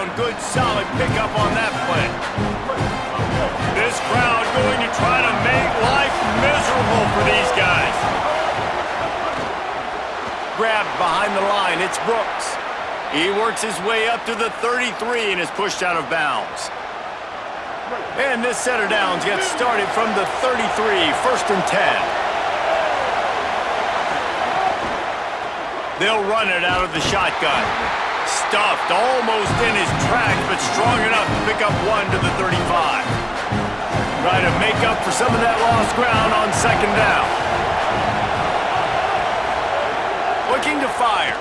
down. Good, solid pickup on that play. This crowd going to try to make life miserable for these guys. Grabbed behind the line, it's Brooks. He works his way up to the 33 and is pushed out of bounds. And this set of downs gets started from the 33, 1st and 10. They'll run it out of the shotgun. Stuffed almost in his tracks, but strong enough to pick up one to the 35. Try to make up for some of that lost ground on 2nd down. Looking to fire.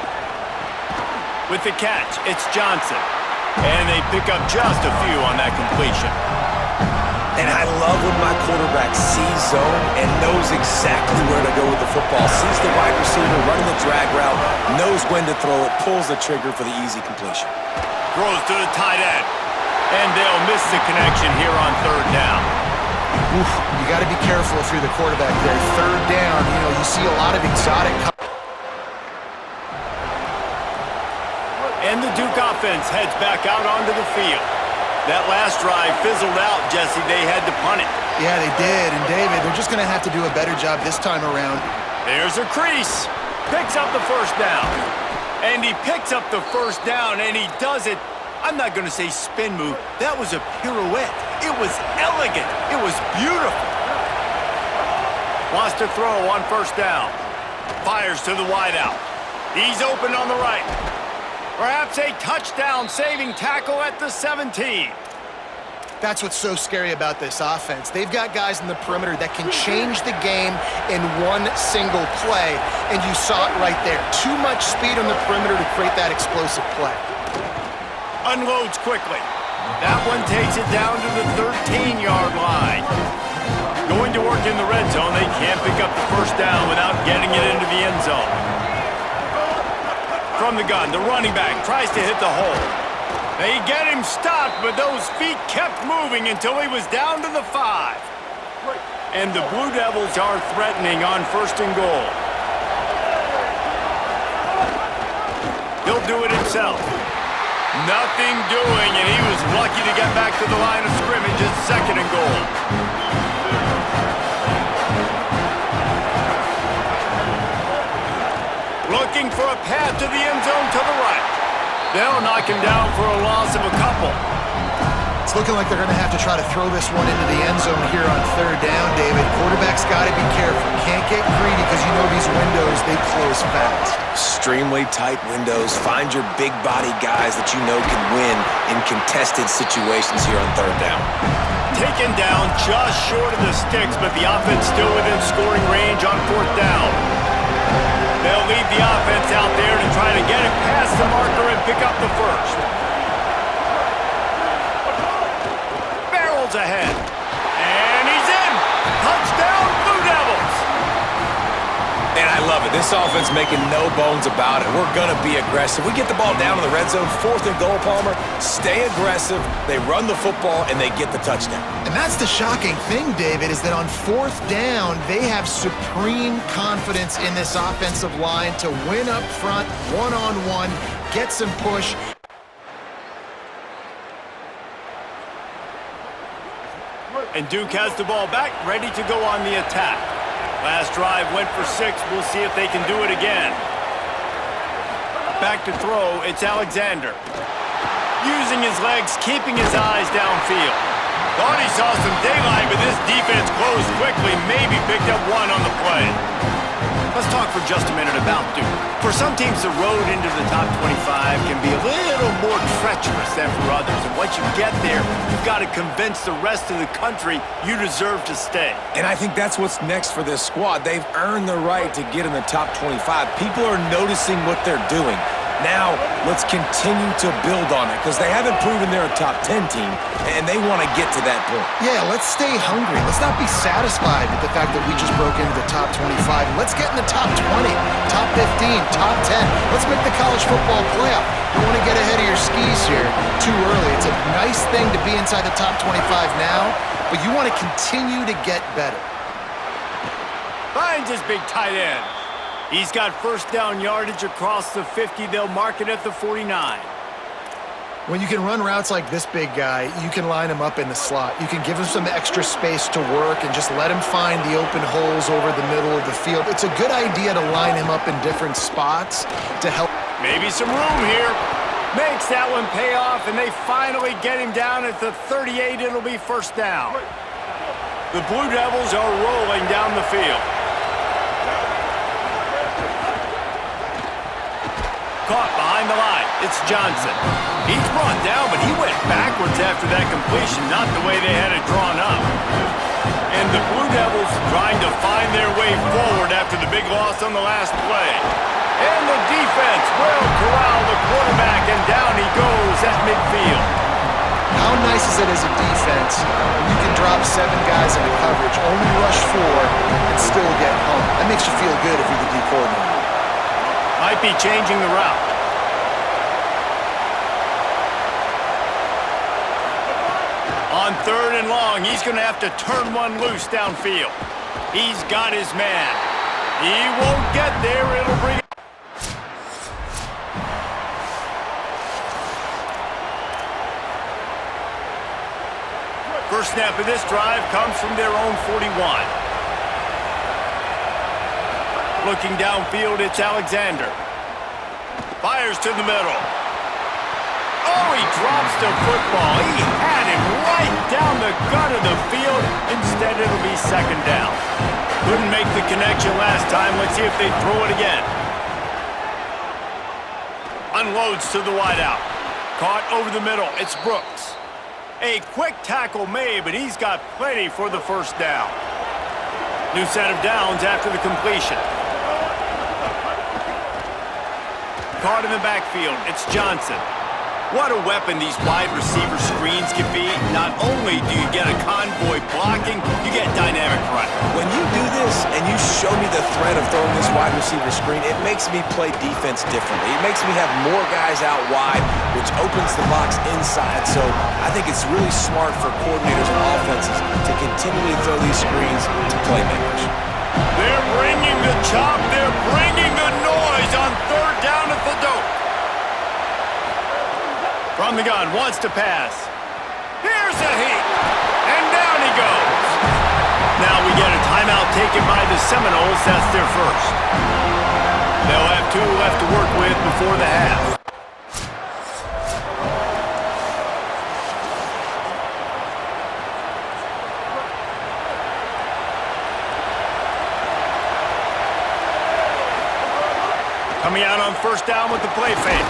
With the catch, it's Johnson. And they pick up just a few on that completion. And I love when my quarterback sees zone and knows exactly where to go with the football. Sees the wide receiver running the drag route, knows when to throw it, pulls the trigger for the easy completion. Throws to the tight end. And they'll miss the connection here on 3rd down. Oof, you got to be careful if you're the quarterback there. 3rd down, you see a lot of exotic. And the Duke offense heads back out onto the field. That last drive fizzled out, Jesse. They had to punt it. Yeah, they did. And, David, they're just going to have to do a better job this time around. There's a crease. Picks up the 1st down. And he picks up the 1st down, and he does it. I'm not going to say spin move. That was a pirouette. It was elegant. It was beautiful. Wants to throw on 1st down. Fires to the wideout. He's open on the right. Perhaps a touchdown-saving tackle at the 17. That's what's so scary about this offense. They've got guys in the perimeter that can change the game in one single play, and you saw it right there. Too much speed on the perimeter to create that explosive play. Unloads quickly. That one takes it down to the 13-yard line. Going to work in the red zone, they can't pick up the 1st down without getting it into the end zone. From the gun, the running back tries to hit the hole. They get him stopped, but those feet kept moving until he was down to the 5. And the Blue Devils are threatening on 1st and goal. He'll do it himself. Nothing doing, and he was lucky to get back to the line of scrimmage at 2nd and goal. Looking for a path to the end zone to the right. They'll knock him down for a loss of a couple. It's looking like they're going to have to try to throw this one into the end zone here on 3rd down, David. Quarterback's got to be careful. Can't get greedy because these windows, they close fast. Extremely tight windows. Find your big body guys that can win in contested situations here on 3rd down. Taken down just short of the sticks, but the offense still within scoring range on 4th down. They'll leave the offense out there to try to get it past the marker and pick up the 1st. Barrels ahead. And he's in. Touchdown, Blue Devils. And I love it. This offense making no bones about it. We're going to be aggressive. We get the ball down in the red zone, 4th and goal, Palmer. Stay aggressive. They run the football, and they get the touchdown. And that's the shocking thing, David, is that on 4th down, they have supreme confidence in this offensive line to win up front, one-on-one, get some push. And Duke has the ball back, ready to go on the attack. Last drive went for 6. We'll see if they can do it again. Back to throw, it's Alexander. Using his legs, keeping his eyes downfield. Thought he saw some daylight, but this defense closed quickly, maybe picked up one on the play. Let's talk for just a minute about Duke. For some teams, the road into the top 25 can be a little more treacherous than for others. And once you get there, you've got to convince the rest of the country you deserve to stay. And I think that's what's next for this squad. They've earned the right to get in the top 25. People are noticing what they're doing. Now, let's continue to build on it because they haven't proven they're a top 10 team, and they want to get to that point. Yeah, let's stay hungry. Let's not be satisfied with the fact that we just broke into the top 25. Let's get in the top 20, top 15, top 10. Let's make the college football playoff. Don't want to get ahead of your skis here too early. It's a nice thing to be inside the top 25 now, but you want to continue to get better. Finds his big tight end. He's got 1st down yardage across the 50. They'll mark it at the 49. When you can run routes like this big guy, you can line him up in the slot. You can give him some extra space to work and just let him find the open holes over the middle of the field. It's a good idea to line him up in different spots to help. Maybe some room here. Makes that one pay off, and they finally get him down at the 38. It'll be first down. The Blue Devils are rolling down the field. Caught behind the line. It's Johnson. He's brought down, but he went backwards after that completion, not the way they had it drawn up. And the Blue Devils trying to find their way forward after the big loss on the last play. And the defense will corral the quarterback, and down he goes at midfield. How nice is it as a defense when you can drop 7 guys into coverage, only rush 4, and still get home? That makes you feel good if you're the D coordinator. Might be changing the route. On 3rd and long, he's going to have to turn one loose downfield. He's got his man. He won't get there. It'll bring... First snap of this drive comes from their own 41. Looking downfield, it's Alexander. Fires to the middle. Oh, he drops the football. He had him right down the gut of the field. Instead, it'll be second down. Couldn't make the connection last time. Let's see if they throw it again. Unloads to the wideout. Caught over the middle. It's Brooks. A quick tackle made, but he's got plenty for the first down. New set of downs after the completion. Caught in the backfield. It's Johnson. What a weapon these wide receiver screens can be. Not only do you get a convoy blocking, you get dynamic running. When you do this and you show me the threat of throwing this wide receiver screen, it makes me play defense differently. It makes me have more guys out wide, which opens the box inside. So I think it's really smart for coordinators and offenses to continually throw these screens to playmakers. They're bringing the chop. They're bringing the noise on 3rd down at the dope. From the gun, wants to pass. Here's a heat. And down he goes. Now we get a timeout taken by the Seminoles. That's their first. They'll have 2 left to work with before the half. Coming out on first down with the play fake.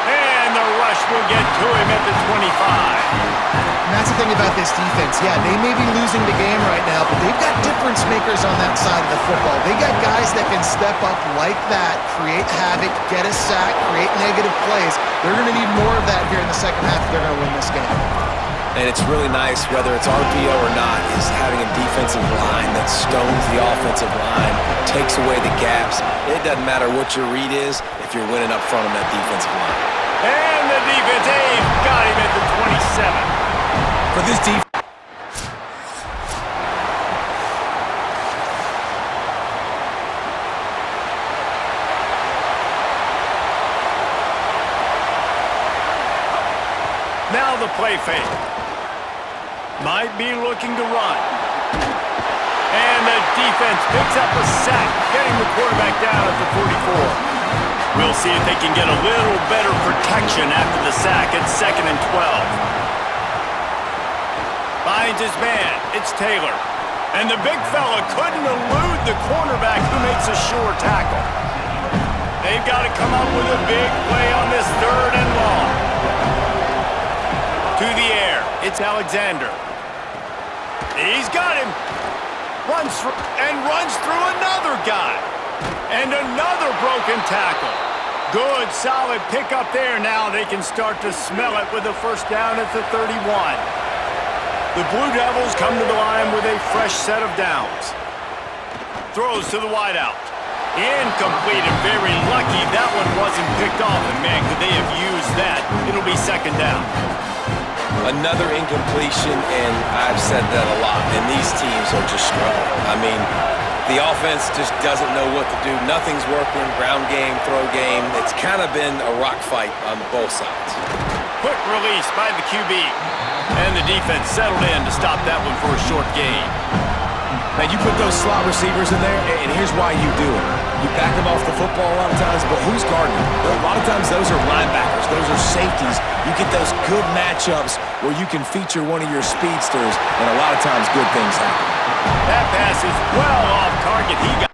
And the rush will get to him at the 25. And that's the thing about this defense. Yeah, they may be losing the game right now, but they've got difference makers on that side of the football. They got guys that can step up like that, create havoc, get a sack, create negative plays. They're going to need more of that here in the second half if they're going to win this game. And it's really nice, whether it's RPO or not, is having a defensive line that stones the offensive line, takes away the gaps. It doesn't matter what your read is if you're winning up front on that defensive line. And the defense, got him at the 27. For this defense. Now the play fake. Might be looking to run. And the defense picks up a sack, getting the quarterback down at the 44. We'll see if they can get a little better protection after the sack. It's 2nd and 12. Finds his man. It's Taylor. And the big fella couldn't elude the cornerback who makes a sure tackle. They've got to come up with a big play on this 3rd and long. To the air. It's Alexander. He's got him. Runs through another guy. And another broken tackle. Good, solid pickup there. Now they can start to smell it with a first down at the 31. The Blue Devils come to the line with a fresh set of downs. Throws to the wideout. Incomplete, and very lucky that one wasn't picked off. And man, could they have used that? It'll be second down. Another incompletion, and I've said that a lot, and these teams are just struggling. I mean, the offense just doesn't know what to do. Nothing's working, ground game, throw game. It's kind of been a rock fight on both sides. Quick release by the QB. And the defense settled in to stop that one for a short gain. Now, you put those slot receivers in there, and here's why you do it. You back them off the football a lot of times, but who's guarding them? A lot of times, those are linebackers. Those are safeties. You get those good matchups where you can feature one of your speedsters, and a lot of times, good things happen. That pass is well off target. He got.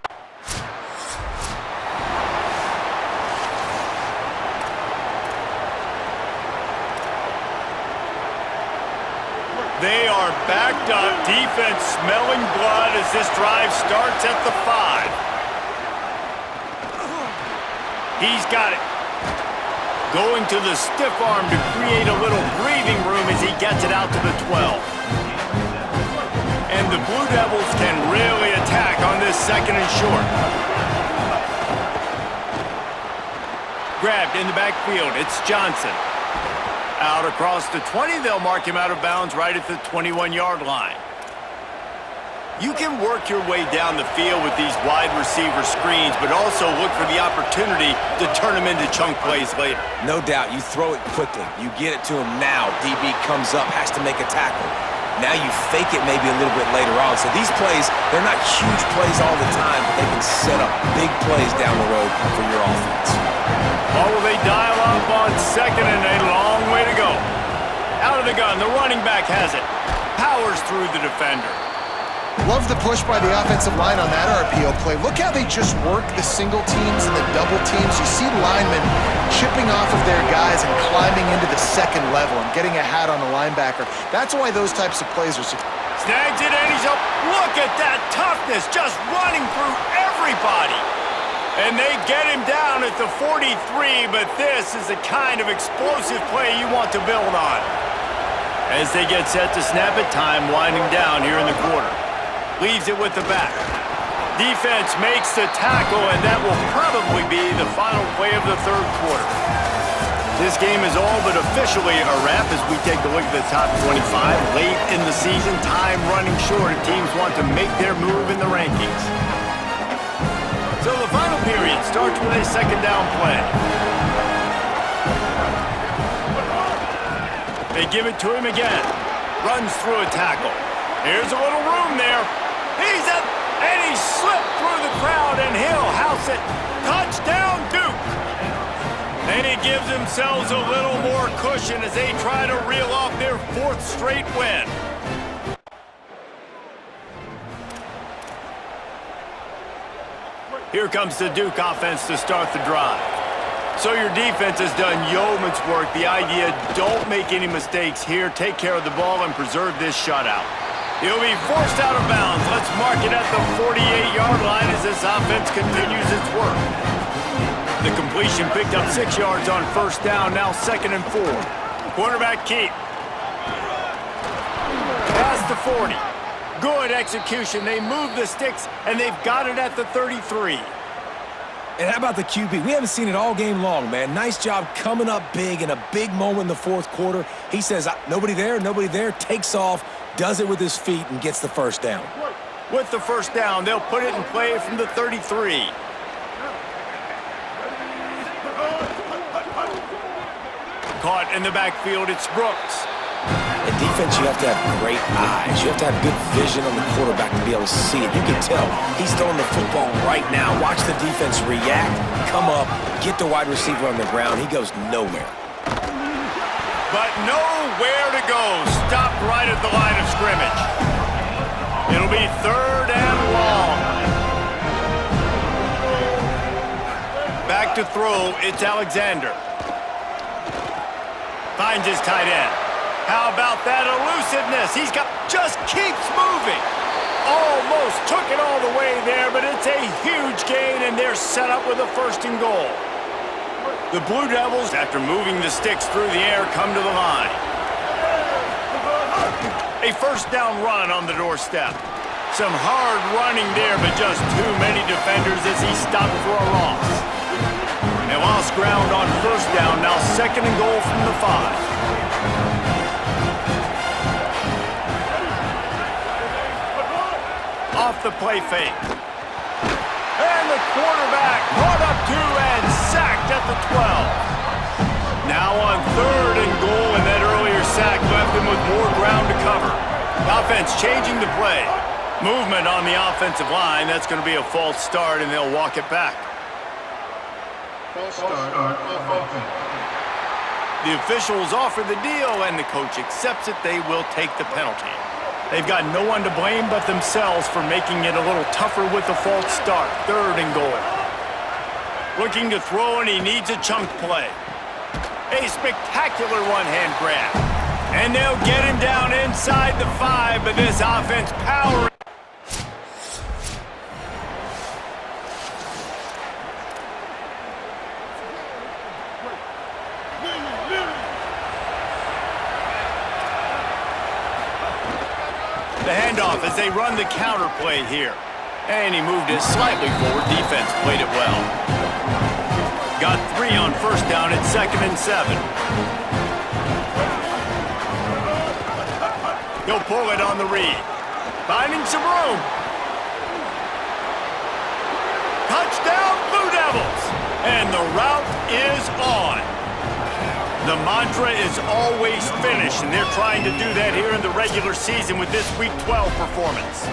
They are backed up. Defense smelling blood as this drive starts at the 5. He's got it. Going to the stiff arm to create a little breathing room as he gets it out to the 12. And the Blue Devils can really attack on this second and short. Grabbed in the backfield. It's Johnson. Out across the 20, they'll mark him out of bounds right at the 21-yard line. You can work your way down the field with these wide receiver screens, but also look for the opportunity to turn them into chunk plays later. No doubt, you throw it quickly. You get it to him now. DB comes up, has to make a tackle. Now you fake it maybe a little bit later on. So these plays, they're not huge plays all the time, but they can set up big plays down the road for your offense. Or will they dial up on second and a long way to go? Out of the gun, the running back has it. Powers through the defender. Love the push by the offensive line on that RPO play. Look how they just work the single teams and the double teams. You see linemen chipping off of their guys and climbing into the second level and getting a hat on the linebacker. That's why those types of plays are successful. Snags it and he's up. Look at that toughness, just running through everybody. And they get him down at the 43, but this is the kind of explosive play you want to build on. As they get set to snap it, time winding down here in the quarter. Leaves it with the back. Defense makes the tackle, and that will probably be the final play of the third quarter. This game is all but officially a wrap as we take a look at the top 25. Late in the season, time running short if teams want to make their move in the rankings. So the final period starts with a second down play. They give it to him again. Runs through a tackle. Here's a little room there. He's up, and he slipped through the crowd, and he'll house it. Touchdown, Duke. They give themselves a little more cushion as they try to reel off their fourth straight win. Here comes the Duke offense to start the drive. So your defense has done yeoman's work. The idea, don't make any mistakes here. Take care of the ball and preserve this shutout. He'll be forced out of bounds. Let's mark it at the 48-yard line as this offense continues its work. The completion picked up 6 yards on first down, now 2nd and 4. Quarterback keep. Past the 40. Good execution. They move the sticks, and they've got it at the 33. And how about the QB? We haven't seen it all game long, man. Nice job coming up big in a big moment in the fourth quarter. He says, nobody there, takes off, does it with his feet, and gets the first down. With the first down, they'll put it in play from the 33. Caught in the backfield, it's Brooks. In defense, you have to have great eyes. You have to have good vision on the quarterback to be able to see it. You can tell he's throwing the football right now. Watch the defense react, come up, get the wide receiver on the ground. He goes nowhere. But nowhere to go. Stopped right at the line of scrimmage. It'll be 3rd and long. Back to throw, it's Alexander. Finds his tight end. How about that elusiveness? Just keeps moving. Almost took it all the way there, but it's a huge gain, and they're set up with a 1st and goal. The Blue Devils, after moving the sticks through the air, come to the line. A 1st down run on the doorstep. Some hard running there, but just too many defenders as he stopped for a loss. They lost ground on 1st down, now 2nd and goal from the 5. Off the play fake. And the quarterback caught up to and sacked at the 12. Now on 3rd and goal, and that earlier sack left them with more ground to cover. Offense changing the play. Movement on the offensive line. That's going to be a false start, and they'll walk it back. False start. The officials offer the deal, and the coach accepts it. They will take the penalty. They've got no one to blame but themselves for making it a little tougher with the false start. 3rd and goal. Looking to throw, and he needs a chunk play. A spectacular one-hand grab. And they'll get him down inside the 5, but this offense powering. The handoff as they run the counter play here. And he moved it slightly forward. Defense played it well. Got 3 on 1st down at 2nd and 7. He'll pull it on the read. Finding some room. Touchdown, Blue Devils! And the route is on. The mantra is always finish, and they're trying to do that here in the regular season with this Week 12 performance.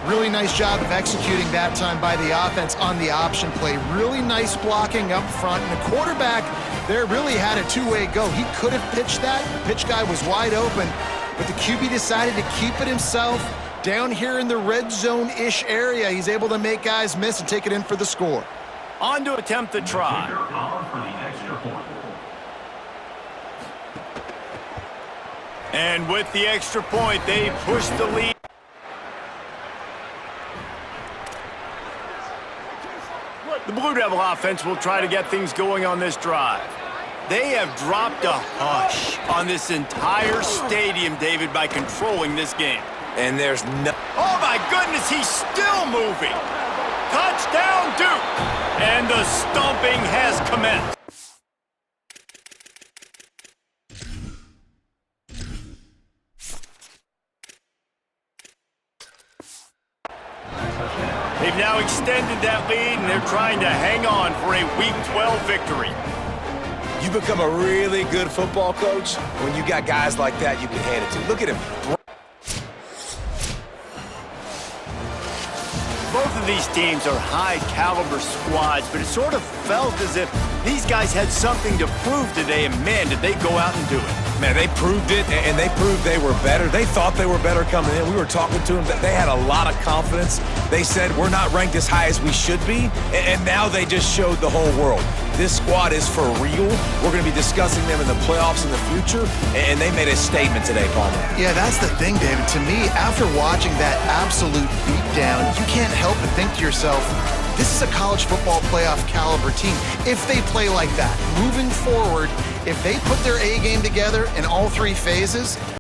Really nice job of executing that time by the offense on the option play. Really nice blocking up front, and the quarterback there really had a two-way go. He could have pitched that. The pitch guy was wide open, but the QB decided to keep it himself. Down here in the red zone-ish area, he's able to make guys miss and take it in for the score. On to attempt the try. And with the extra point, they push the lead. The Blue Devil offense will try to get things going on this drive. They have dropped a hush on this entire stadium, David, by controlling this game. And there's no... Oh, my goodness, he's still moving. Touchdown, Duke. And the stomping has commenced. They've now extended that lead, and they're trying to hang on for a Week 12 victory. You become a really good football coach when you got guys like that you can hand it to. Look at him. Both of these teams are high-caliber squads, but it sort of felt as if these guys had something to prove today, and man, did they go out and do it. Man, they proved it, and they proved they were better. They thought they were better coming in. We were talking to them. They had a lot of confidence. They said, we're not ranked as high as we should be, and now they just showed the whole world. This squad is for real. We're going to be discussing them in the playoffs in the future, and they made a statement today, Palmer. Yeah, that's the thing, David. To me, after watching that absolute beatdown, you can't help but think to yourself, this is a college football playoff caliber team. If they play like that, moving forward, if they put their A game together in all 3 phases,